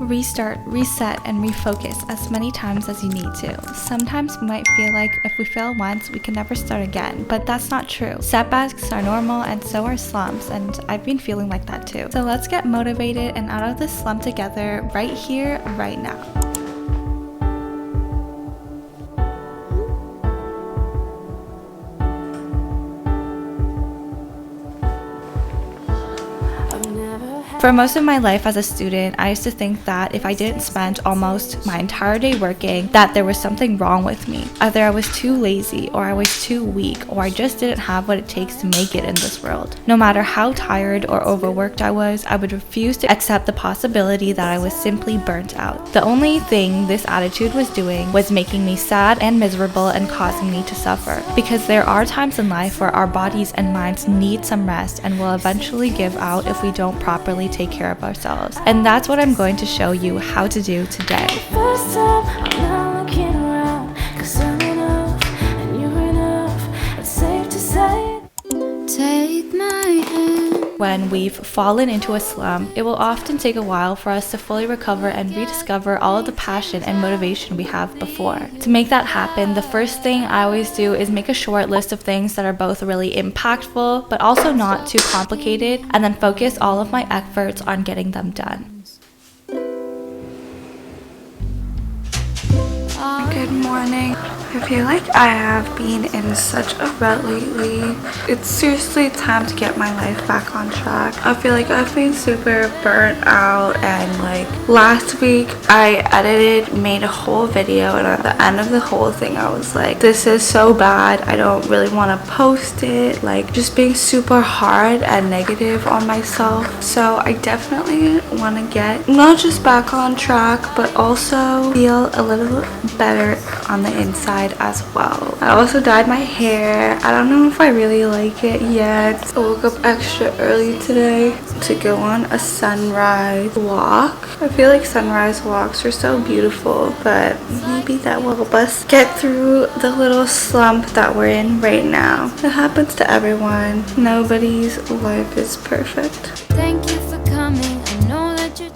Restart, reset, and refocus as many times as you need to. Sometimes we might feel like if we fail once, we can never start again, but that's not true. Setbacks are normal and so are slumps, and I've been feeling like that too. So let's get motivated and out of this slump together right here, right now. For most of my life as a student, I used to think that if I didn't spend almost my entire day working, that there was something wrong with me. Either I was too lazy, or I was too weak, or I just didn't have what it takes to make it in this world. No matter how tired or overworked I would refuse to accept the possibility that I was simply burnt out. The only thing this attitude was doing was making me sad and miserable and causing me to suffer. Because there are times in life where our bodies and minds need some rest and will eventually give out if we don't properly take care of ourselves. And that's what I'm going to show you how to do today. First time, I'm not looking around, 'cause I'm enough and you're enough. It's safe to say, take my hand. When we've fallen into a slump, it will often take a while for us to fully recover and rediscover all of the passion and motivation we have before. To make that happen, the first thing I always do is make a short list of things that are both really impactful but also not too complicated, and then focus all of my efforts on getting them done. Good morning. I feel like I have been in such a rut lately. It's seriously time to get my life back on track. I feel like I've been super burnt out, and like last week I made a whole video, and at the end of the whole thing I was like, this is so bad, I don't really want to post it. Like just being super hard and negative on myself. So I definitely want to get not just back on track but also feel a little better on the inside as well. I also dyed my hair. I don't know if I really like it yet. I woke up extra early today to go on a sunrise walk. I feel like sunrise walks are so beautiful, but maybe that will help us get through the little slump that we're in right now. It happens to everyone. Nobody's life is perfect. Thank you for coming. I know that you're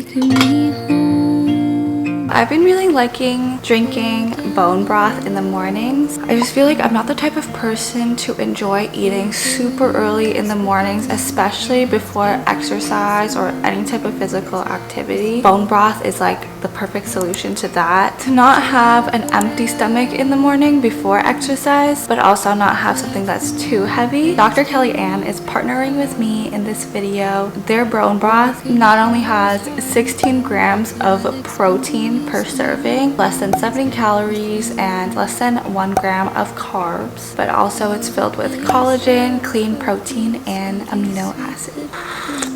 take me home. I've been really liking drinking bone broth in the mornings. I just feel like I'm not the type of person to enjoy eating super early in the mornings, especially before exercise or any type of physical activity. Bone broth is like the perfect solution to that. To not have an empty stomach in the morning before exercise, but also not have something that's too heavy. Dr. Kellyann is partnering with me in this video. Their bone broth not only has 16 grams of protein per serving, less than 70 calories, and less than 1 gram of carbs, but also it's filled with collagen, clean protein, and amino acids.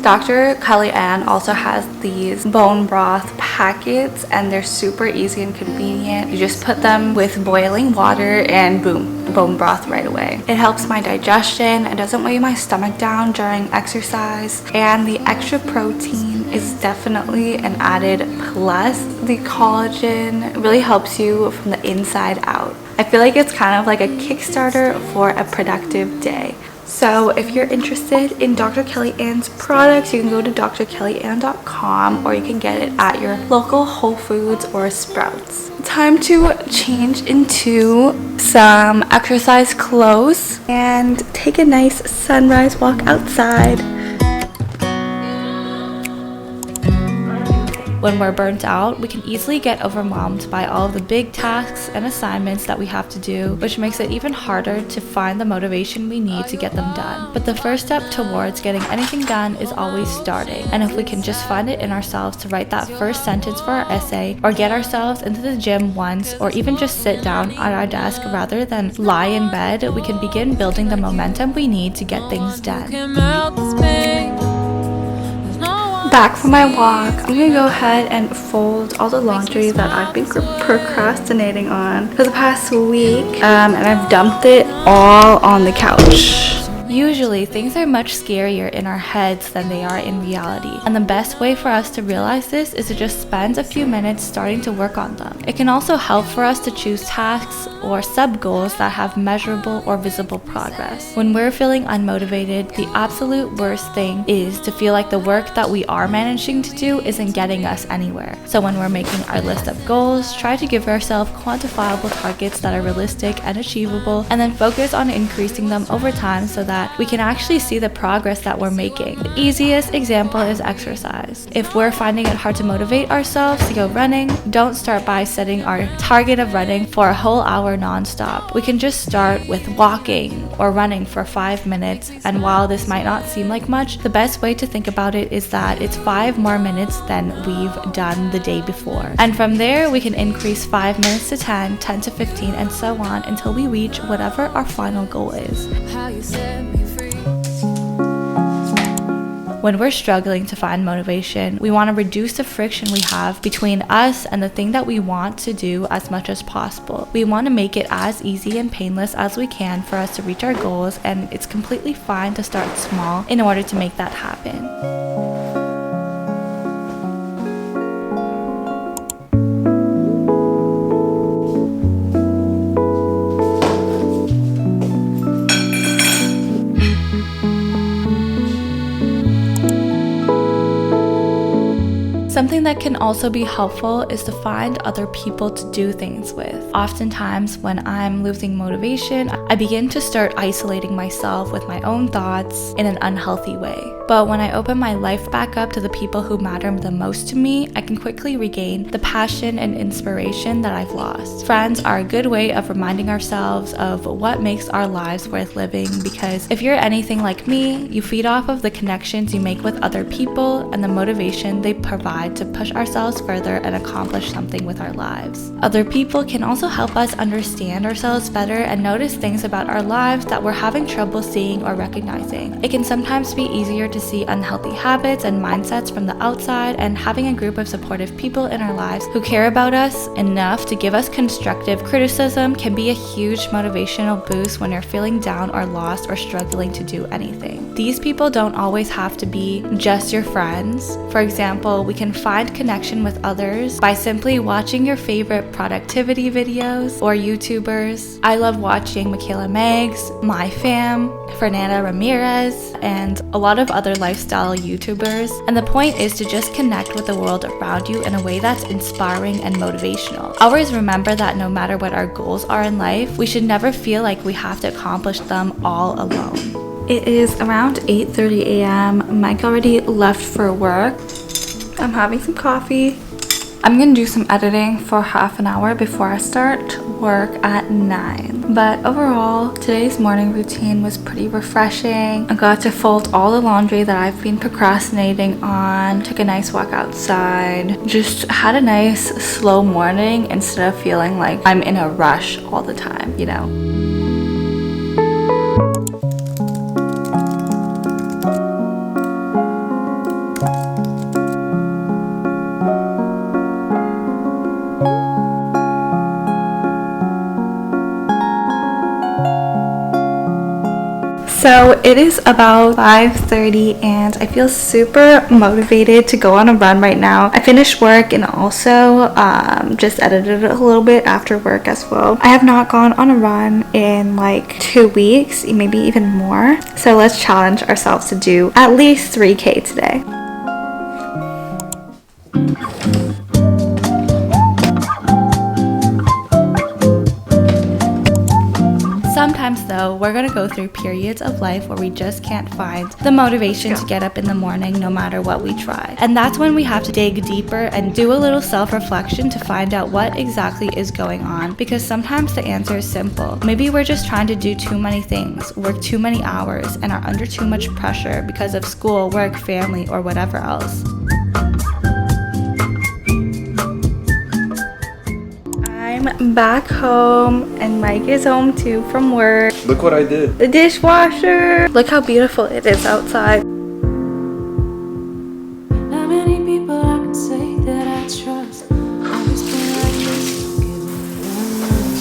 Dr. Kellyann also has these bone broth packets, and they're super easy and convenient. You just put them with boiling water and boom, bone broth right away. It helps my digestion, it doesn't weigh my stomach down during exercise, and the extra protein is definitely an added plus. The collagen really helps you from the inside out. I feel like it's kind of like a Kickstarter for a productive day. So if you're interested in Dr. Kellyan's products, you can go to dr.kellyann.com, or you can get it at your local Whole Foods or Sprouts. Time to change into some exercise clothes and take a nice sunrise walk outside. When we're burnt out, we can easily get overwhelmed by all of the big tasks and assignments that we have to do, which makes it even harder to find the motivation we need to get them done. But the first step towards getting anything done is always starting. And if we can just find it in ourselves to write that first sentence for our essay, or get ourselves into the gym once, or even just sit down at our desk rather than lie in bed, we can begin building the momentum we need to get things done. Back from my walk, I'm gonna go ahead and fold all the laundry that I've been procrastinating on for the past week, and I've dumped it all on the couch. Usually, things are much scarier in our heads than they are in reality, and the best way for us to realize this is to just spend a few minutes starting to work on them. It can also help for us to choose tasks or sub-goals that have measurable or visible progress. When we're feeling unmotivated, the absolute worst thing is to feel like the work that we are managing to do isn't getting us anywhere. So when we're making our list of goals, try to give ourselves quantifiable targets that are realistic and achievable, and then focus on increasing them over time so that we can actually see the progress that we're making. The easiest example is exercise. If we're finding it hard to motivate ourselves to go running, don't start by setting our target of running for a whole hour non-stop. We can just start with walking or running for 5 minutes, and while this might not seem like much, the best way to think about it is that it's 5 more minutes than we've done the day before. And from there, we can increase 5 minutes to 10, 10 to 15, and so on until we reach whatever our final goal is. How you set me free. When we're struggling to find motivation, we want to reduce the friction we have between us and the thing that we want to do as much as possible. We want to make it as easy and painless as we can for us to reach our goals, and it's completely fine to start small in order to make that happen. Something that can also be helpful is to find other people to do things with. Oftentimes, when I'm losing motivation, I begin to start isolating myself with my own thoughts in an unhealthy way. But when I open my life back up to the people who matter the most to me, I can quickly regain the passion and inspiration that I've lost. Friends are a good way of reminding ourselves of what makes our lives worth living, because if you're anything like me, you feed off of the connections you make with other people and the motivation they provide to push ourselves further and accomplish something with our lives. Other people can also help us understand ourselves better and notice things about our lives that we're having trouble seeing or recognizing. It can sometimes be easier to see unhealthy habits and mindsets from the outside, and having a group of supportive people in our lives who care about us enough to give us constructive criticism can be a huge motivational boost when you're feeling down or lost or struggling to do anything. These people don't always have to be just your friends. For example, we can find connection with others by simply watching your favorite productivity videos or YouTubers. I love watching Michaela Meggs, My Fam, Fernanda Ramirez, and a lot of other lifestyle YouTubers. And the point is to just connect with the world around you in a way that's inspiring and motivational. Always remember that no matter what our goals are in life, we should never feel like we have to accomplish them all alone. It is around 8:30 a.m. Mike already left for work. I'm having some coffee. I'm gonna do some editing for half an hour before I start work at 9. But overall, today's morning routine was pretty refreshing. I got to fold all the laundry that I've been procrastinating on, took a nice walk outside, just had a nice slow morning instead of feeling like I'm in a rush all the time, you know? So it is about 5:30 and I feel super motivated to go on a run right now. I finished work and also just edited a little bit after work as well. I have not gone on a run in like 2 weeks, maybe even more. So let's challenge ourselves to do at least 3K today. Sometimes though, we're gonna go through periods of life where we just can't find the motivation to get up in the morning no matter what we try. And that's when we have to dig deeper and do a little self-reflection to find out what exactly is going on, because sometimes the answer is simple. Maybe we're just trying to do too many things, work too many hours, and are under too much pressure because of school, work, family, or whatever else. I'm back home and Mike is home too from work. Look what I did. The dishwasher. Look how beautiful it is outside. Not many people I can say that I trust. Always been like this, don't give me that much.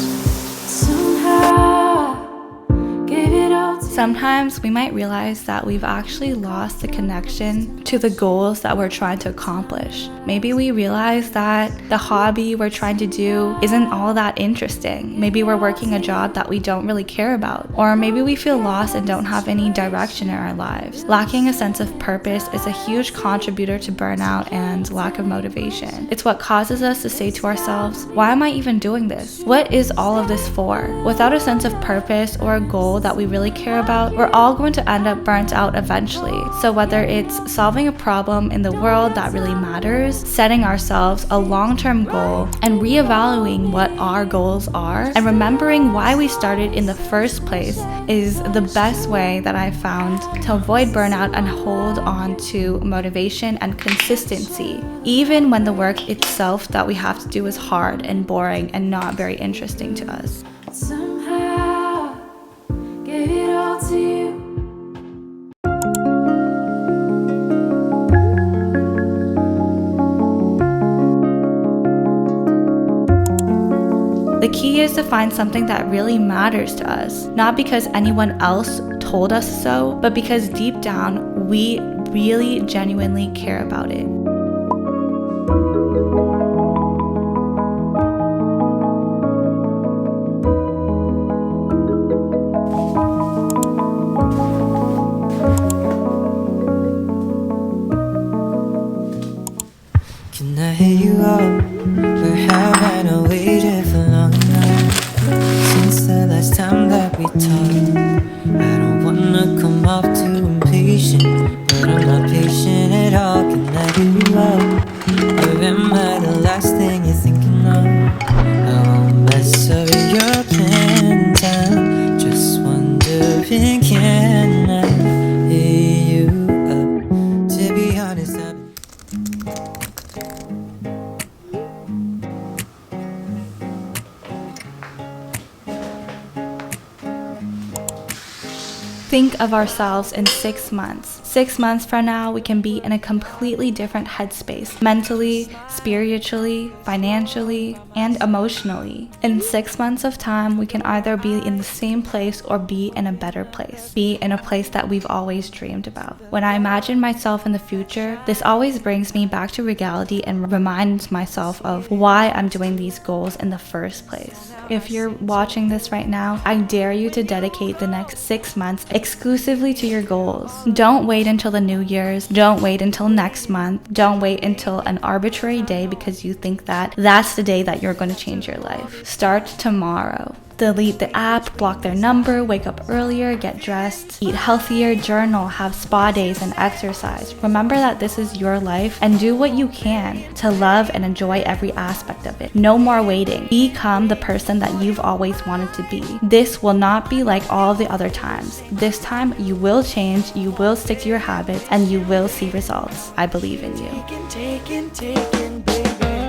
Somehow, gave it all to Sometimes we might realize that we've actually lost the connection to the goals that we're trying to accomplish. Maybe we realize that the hobby we're trying to do isn't all that interesting. Maybe we're working a job that we don't really care about. Or maybe we feel lost and don't have any direction in our lives. Lacking a sense of purpose is a huge contributor to burnout and lack of motivation. It's what causes us to say to ourselves, why am I even doing this? What is all of this for? Without a sense of purpose or a goal that we really care about, we're all going to end up burnt out eventually. So whether it's solving a problem in the world that really matters, setting ourselves a long-term goal, and reevaluating what our goals are, and remembering why we started in the first place is the best way that I found to avoid burnout and hold on to motivation and consistency, even when the work itself that we have to do is hard and boring and not very interesting to us. Somehow gave it all to you. The key is to find something that really matters to us, not because anyone else told us so, but because deep down we really genuinely care about it. Can I hit you up? Where have I not waited for long enough? Since the last time that we talked, I don't wanna come off too impatient, but I'm not patient at all. Can I hit you up? Or am I the last thing you're thinking of? I won't mess up your plans. I'm just wondering, can I hit you up? To be honest, Think of ourselves in 6 months. 6 months from now, we can be in a completely different headspace, mentally, spiritually, financially, and emotionally. In 6 months of time, we can either be in the same place or be in a better place, be in a place that we've always dreamed about. When I imagine myself in the future, this always brings me back to reality and reminds myself of why I'm doing these goals in the first place. If you're watching this right now, I dare you to dedicate the next 6 months exclusively to your goals. Don't wait until the New Year's. Don't wait until next month. Don't wait until an arbitrary day because you think that that's the day that you're going to change your life. Start tomorrow. Delete the app, block their number, wake up earlier, get dressed, eat healthier, journal, have spa days, and exercise. Remember that this is your life and do what you can to love and enjoy every aspect of it. No more waiting. Become the person that you've always wanted to be. This will not be like all the other times. This time you will change, you will stick to your habits, and you will see results. I believe in you. taking, baby.